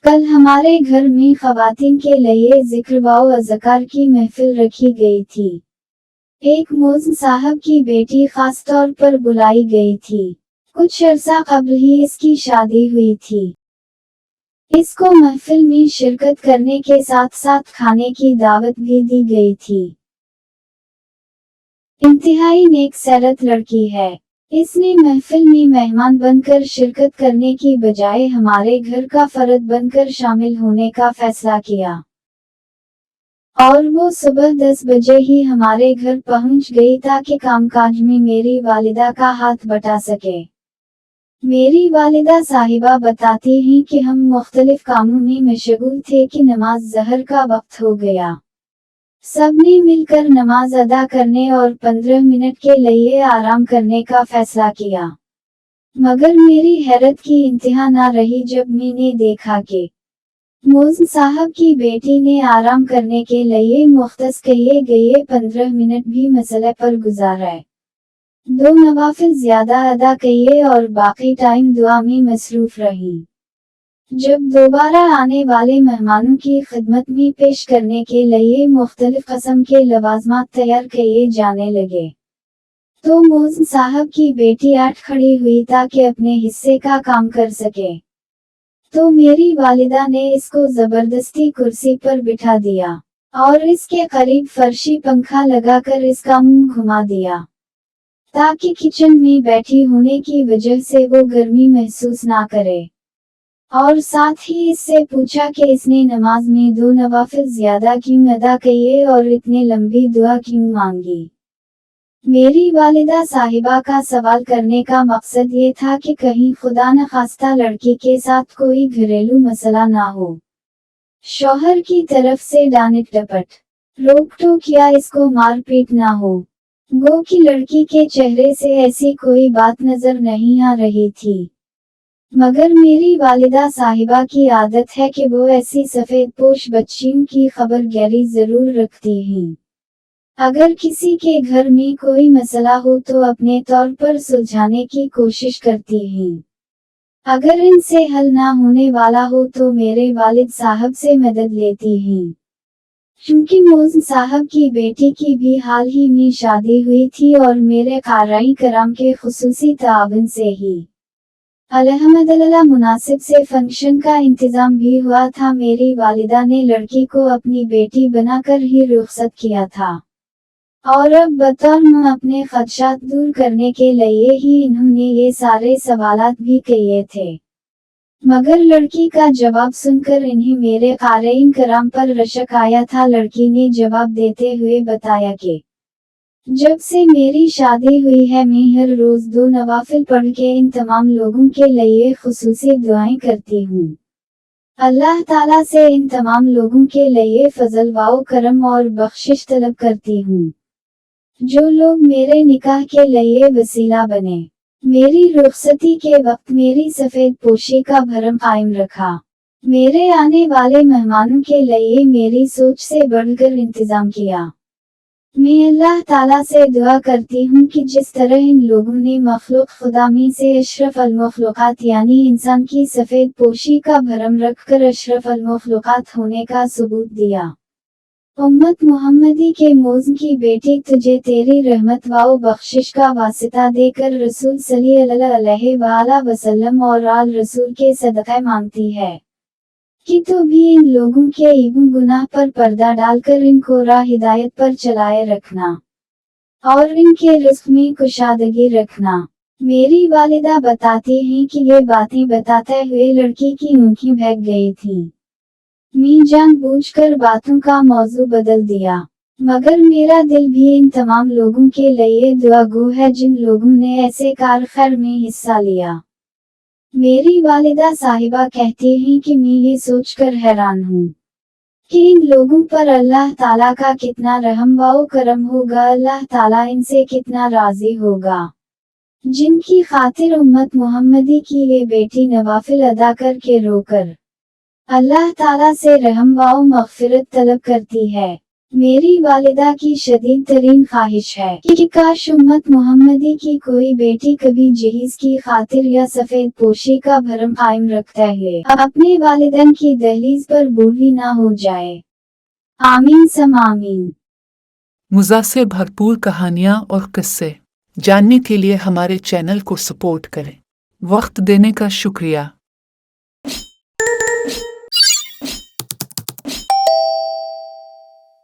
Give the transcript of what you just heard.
کل ہمارے گھر میں خواتین کے لیے ذکر و اذکار کی محفل رکھی گئی تھی۔ ایک موزن صاحب کی بیٹی خاص طور پر بلائی گئی تھی۔ کچھ عرصہ قبل ہی اس کی شادی ہوئی تھی۔ اس کو محفل میں شرکت کرنے کے ساتھ ساتھ کھانے کی دعوت بھی دی گئی تھی۔ انتہائی نیک سیرت لڑکی ہے۔ اس نے محفل میں مہمان بن کر شرکت کرنے کی بجائے ہمارے گھر کا فرد بن کر شامل ہونے کا فیصلہ کیا، اور وہ صبح 10 بجے ہی ہمارے گھر پہنچ گئی تاکہ کام کاج میں میری والدہ کا ہاتھ بٹا سکے۔ میری والدہ صاحبہ بتاتی ہیں کہ ہم مختلف کاموں میں مشغول تھے کہ نماز ظہر کا وقت ہو گیا۔ سب نے مل کر نماز ادا کرنے اور 15 منٹ کے لیے آرام کرنے کا فیصلہ کیا، مگر میری حیرت کی انتہا نہ رہی جب میں نے دیکھا کہ موزن صاحب کی بیٹی نے آرام کرنے کے لیے مختص کیے گئے 15 منٹ بھی مسئلے پر گزارے، 2 نوافل زیادہ ادا کیے اور باقی ٹائم دعا میں مصروف رہی۔ جب دوبارہ آنے والے مہمانوں کی خدمت میں پیش کرنے کے لیے مختلف قسم کے لوازمات تیار کیے جانے لگے، تو موزن صاحب کی بیٹی اٹھ کھڑی ہوئی تاکہ اپنے حصے کا کام کر سکے، تو میری والدہ نے اس کو زبردستی کرسی پر بٹھا دیا اور اس کے قریب فرشی پنکھا لگا کر اس کا منہ گھما دیا، تاکہ کچن میں بیٹھی ہونے کی وجہ سے وہ گرمی محسوس نہ کرے، اور ساتھ ہی اس سے پوچھا کہ اس نے نماز میں 2 نوافل زیادہ کیوں ادا کیے اور اتنے لمبی دعا کیوں مانگی۔ میری والدہ صاحبہ کا سوال کرنے کا مقصد یہ تھا کہ کہیں خدا نخواستہ لڑکی کے ساتھ کوئی گھریلو مسئلہ نہ ہو، شوہر کی طرف سے ڈانٹ ڈپٹ، روک ٹوک یا اس کو مار پیٹ نہ ہو۔ گو کہ لڑکی کے چہرے سے ایسی کوئی بات نظر نہیں آ رہی تھی، مگر میری والدہ صاحبہ کی عادت ہے کہ وہ ایسی سفید پوش بچیوں کی خبر گیری ضرور رکھتی ہیں۔ اگر کسی کے گھر میں کوئی مسئلہ ہو تو اپنے طور پر سلجھانے کی کوشش کرتی ہیں، اگر ان سے حل نہ ہونے والا ہو تو میرے والد صاحب سے مدد لیتی ہیں۔ چونکہ موزن صاحب کی بیٹی کی بھی حال ہی میں شادی ہوئی تھی اور میرے قارئین کرام کے خصوصی تعاون سے ہی الحمدللہ مناسب سے فنکشن کا انتظام بھی ہوا تھا، میری والدہ نے لڑکی کو اپنی بیٹی بنا کر ہی رخصت کیا تھا، اور اب بطور اپنے خدشات دور کرنے کے لیے ہی انہوں نے یہ سارے سوالات بھی کیے تھے، مگر لڑکی کا جواب سن کر انہیں میرے قارئین کرام پر رشک آیا تھا۔ لڑکی نے جواب دیتے ہوئے بتایا کہ جب سے میری شادی ہوئی ہے میں ہر روز 2 نوافل پڑھ کے ان تمام لوگوں کے لیے خصوصی دعائیں کرتی ہوں۔ اللہ تعالیٰ سے ان تمام لوگوں کے لیے فضل و کرم اور بخشش طلب کرتی ہوں، جو لوگ میرے نکاح کے لیے وسیلہ بنے۔ میری رخصتی کے وقت میری سفید پوشی کا بھرم قائم رکھا، میرے آنے والے مہمانوں کے لیے میری سوچ سے بڑھ کر انتظام کیا۔ میں اللہ تعالیٰ سے دعا کرتی ہوں کہ جس طرح ان لوگوں نے مخلوق خدا میں سے اشرف المخلوقات یعنی انسان کی سفید پوشی کا بھرم رکھ کر اشرف المخلوقات ہونے کا ثبوت دیا، امت محمدی کے موزن کی بیٹی تجھے تیری رحمت و بخشش کا واسطہ دے کر رسول صلی اللہ علیہ وآلہ وسلم اور آل رسول کے صدقے مانگتی ہے کہ تو بھی ان لوگوں کے ایبوں گناہ پر پردہ ڈال کر ان کو راہ ہدایت پر چلائے رکھنا، اور ان کے رزق میں کشادگی رکھنا۔ میری والدہ بتاتی ہیں کہ یہ باتیں بتاتے ہوئے لڑکی کی آنکھیں بھیگ گئی تھیں۔ میں جان بوجھ کر باتوں کا موضوع بدل دیا، مگر میرا دل بھی ان تمام لوگوں کے لیے دعا گو ہے جن لوگوں نے ایسے کار خیر میں حصہ لیا۔ میری والدہ صاحبہ کہتی ہیں کہ میں یہ سوچ کر حیران ہوں کہ ان لوگوں پر اللہ تعالیٰ کا کتنا رحم و کرم ہوگا، اللہ تعالیٰ ان سے کتنا راضی ہوگا، جن کی خاطر امت محمدی کی یہ بیٹی نوافل ادا کر کے رو کر اللہ تعالیٰ سے رحم و مغفرت طلب کرتی ہے۔ میری والدہ کی شدید ترین خواہش ہے کہ کاش امت محمدی کی کوئی بیٹی کبھی جہیز کی خاطر یا سفید پوشی کا بھرم قائم رکھتا ہے اپنے والدین کی دہلیز پر بوڑھی نہ ہو جائے۔ آمین سم آمین۔ مزاح سے بھرپور کہانیاں اور قصے جاننے کے لیے ہمارے چینل کو سپورٹ کریں۔ وقت دینے کا شکریہ۔